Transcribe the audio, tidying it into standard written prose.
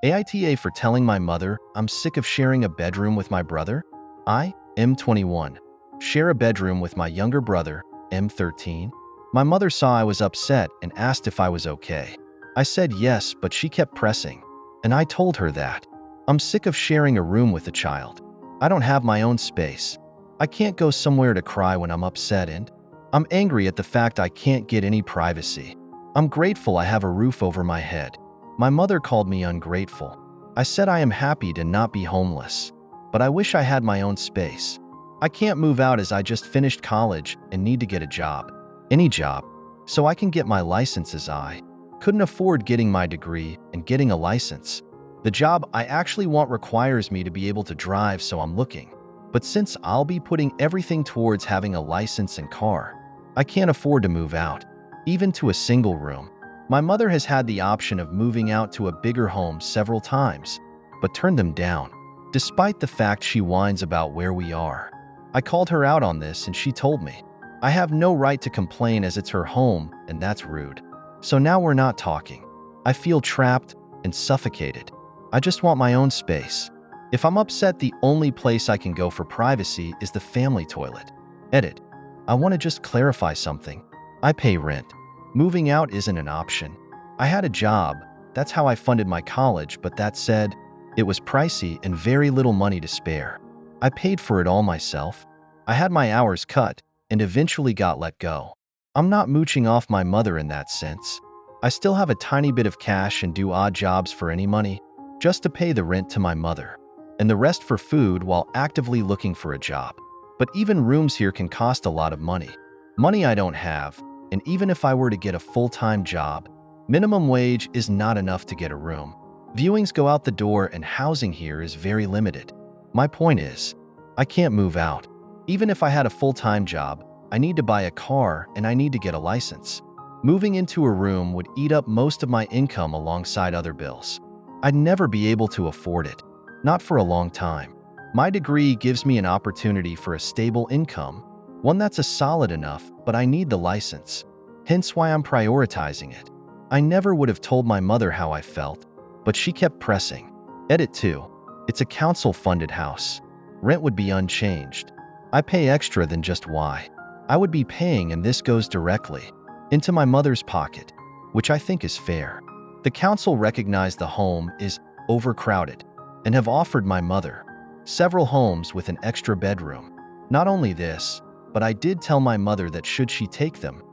AITA for telling my mother I'm sick of sharing a bedroom with my brother. I, M21, share a bedroom with my younger brother, M13. My mother saw I was upset and asked if I was okay. I said yes, but she kept pressing. And I told her that I'm sick of sharing a room with a child. I don't have my own space. I can't go somewhere to cry when I'm upset, and I'm angry at the fact I can't get any privacy. I'm grateful I have a roof over my head. My mother called me ungrateful. I said I am happy to not be homeless, but I wish I had my own space. I can't move out as I just finished college and need to get a job. Any job. So I can get my license as I couldn't afford getting my degree and getting a license. The job I actually want requires me to be able to drive, so I'm looking. But since I'll be putting everything towards having a license and car, I can't afford to move out, even to a single room. My mother has had the option of moving out to a bigger home several times, but turned them down, despite the fact she whines about where we are. I called her out on this and she told me I have no right to complain as it's her home and that's rude. So now we're not talking. I feel trapped and suffocated. I just want my own space. If I'm upset, the only place I can go for privacy is the family toilet. Edit. I want to just clarify something. I pay rent. Moving out isn't an option. I had a job. That's how I funded my college, but that said, it was pricey and very little money to spare. I paid for it all myself. I had my hours cut and eventually got let go. I'm not mooching off my mother in that sense. I still have a tiny bit of cash and do odd jobs for any money, just to pay the rent to my mother, and the rest for food while actively looking for a job. But even rooms here can cost a lot of money. Money I don't have, and even if I were to get a full-time job, minimum wage is not enough to get a room. Viewings go out the door and housing here is very limited. My point is, I can't move out. Even if I had a full-time job, I need to buy a car and I need to get a license. Moving into a room would eat up most of my income alongside other bills. I'd never be able to afford it. Not for a long time. My degree gives me an opportunity for a stable income, one that's a solid enough, but I need the license. Hence why I'm prioritizing it. I never would have told my mother how I felt, but she kept pressing. Edit 2. It's a council-funded house. Rent would be unchanged. I pay extra than just why I would be paying, and this goes directly into my mother's pocket, which I think is fair. The council recognized the home is overcrowded and have offered my mother several homes with an extra bedroom. Not only this, but I did tell my mother that should she take them,